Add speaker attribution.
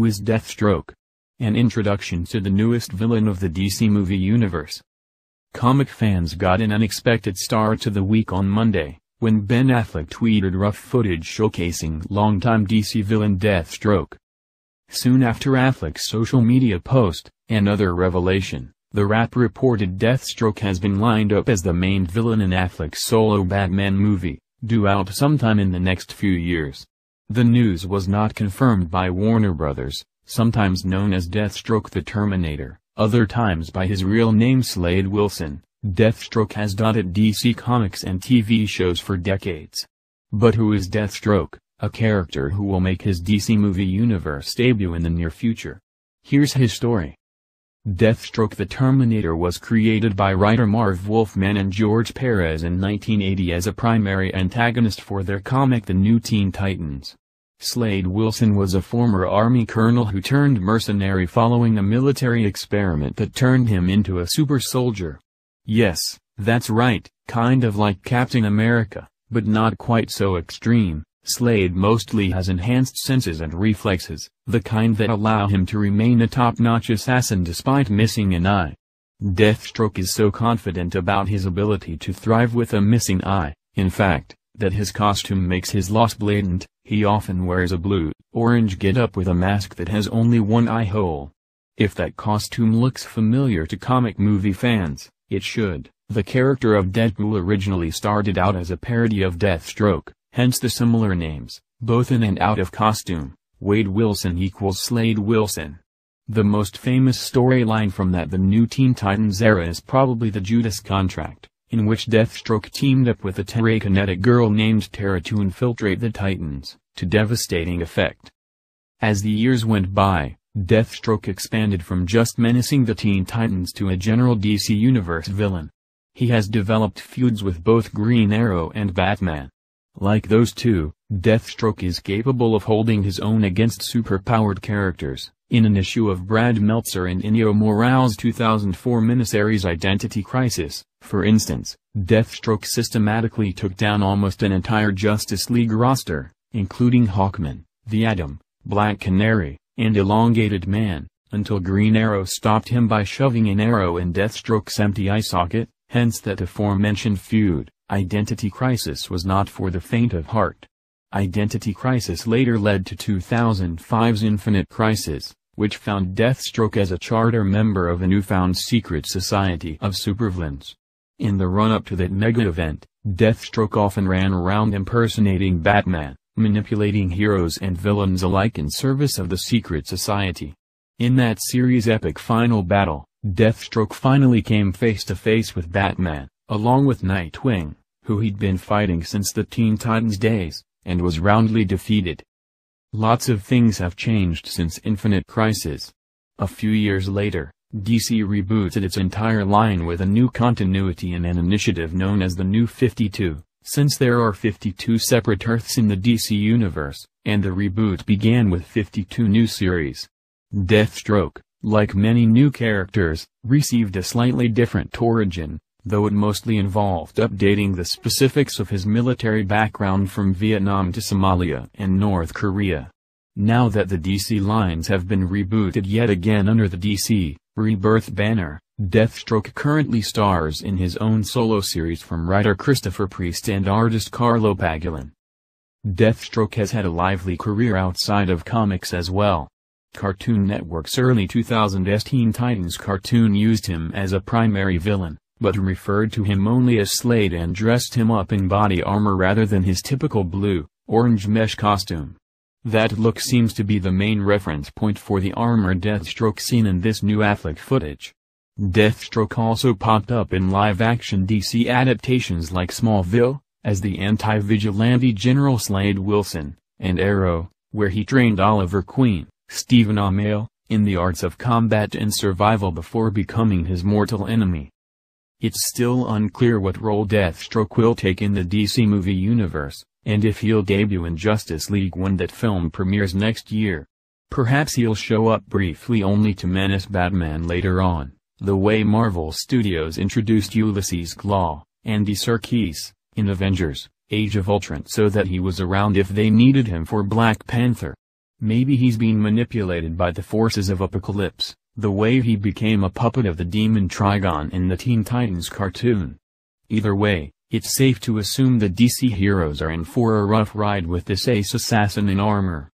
Speaker 1: is Deathstroke? An introduction to the newest villain of the DC movie universe. Comic fans got an unexpected start to the week on Monday, when Ben Affleck tweeted rough footage showcasing longtime DC villain Deathstroke. Soon after Affleck's social media post, another revelation, the rapper reported Deathstroke has been lined up as the main villain in Affleck's solo Batman movie, due out sometime in the next few years. The news was not confirmed by Warner Bros., sometimes known as Deathstroke the Terminator, other times by his real name Slade Wilson. Deathstroke has dotted DC Comics and TV shows for decades. But who is Deathstroke, a character who will make his DC movie universe debut in the near future? Here's his story. Deathstroke the Terminator was created by writer Marv Wolfman and George Perez in 1980 as a primary antagonist for their comic The New Teen Titans. Slade Wilson was a former Army colonel who turned mercenary following a military experiment that turned him into a super soldier. Yes, that's right, kind of like Captain America, but not quite so extreme. Slade mostly has enhanced senses and reflexes, the kind that allow him to remain a top-notch assassin despite missing an eye. Deathstroke is so confident about his ability to thrive with a missing eye, in fact, that his costume makes his loss blatant. He often wears a blue-orange getup with a mask that has only one eye hole. If that costume looks familiar to comic movie fans, it should. The character of Deadpool originally started out as a parody of Deathstroke, hence the similar names, both in and out of costume. Wade Wilson equals Slade Wilson. The most famous storyline from The New Teen Titans era is probably the Judas Contract, in which Deathstroke teamed up with a telekinetic girl named Tara to infiltrate the Titans, to devastating effect. As the years went by, Deathstroke expanded from just menacing the Teen Titans to a general DC Universe villain. He has developed feuds with both Green Arrow and Batman. Like those two, Deathstroke is capable of holding his own against superpowered characters. In an issue of Brad Meltzer and Ennio Morales' 2004 miniseries Identity Crisis, for instance, Deathstroke systematically took down almost an entire Justice League roster, including Hawkman, the Atom, Black Canary, and Elongated Man, until Green Arrow stopped him by shoving an arrow in Deathstroke's empty eye socket. Hence that aforementioned feud. Identity Crisis was not for the faint of heart. Identity Crisis later led to 2005's Infinite Crisis, which found Deathstroke as a charter member of a newfound secret society of supervillains. In the run-up to that mega-event, Deathstroke often ran around impersonating Batman, manipulating heroes and villains alike in service of the secret society. In that series' epic final battle, Deathstroke finally came face-to-face with Batman, along with Nightwing, who he'd been fighting since the Teen Titans days, and was roundly defeated. Lots of things have changed since Infinite Crisis. A few years later, DC rebooted its entire line with a new continuity and an initiative known as the New 52, since there are 52 separate Earths in the DC universe, and the reboot began with 52 new series. Deathstroke, like many new characters, received a slightly different origin, though it mostly involved updating the specifics of his military background from Vietnam to Somalia and North Korea. Now that the DC lines have been rebooted yet again under the DC Rebirth banner, Deathstroke currently stars in his own solo series from writer Christopher Priest and artist Carlo Pagulin. Deathstroke has had a lively career outside of comics as well. Cartoon Network's early 2000s Teen Titans cartoon used him as a primary villain, but referred to him only as Slade and dressed him up in body armor rather than his typical blue-orange mesh costume. That look seems to be the main reference point for the armored Deathstroke seen in this new Affleck footage. Deathstroke also popped up in live-action DC adaptations like Smallville, as the anti-vigilante General Slade Wilson, and Arrow, where he trained Oliver Queen, Stephen Amell, in the arts of combat and survival before becoming his mortal enemy. It's still unclear what role Deathstroke will take in the DC movie universe, and if he'll debut in Justice League when that film premieres next year. Perhaps he'll show up briefly only to menace Batman later on, the way Marvel Studios introduced Ulysses Klaue, Andy Serkis, in Avengers, Age of Ultron, so that he was around if they needed him for Black Panther. Maybe he's being manipulated by the forces of Apocalypse, the way he became a puppet of the demon Trigon in the Teen Titans cartoon. Either way, it's safe to assume the DC heroes are in for a rough ride with this ace assassin in armor.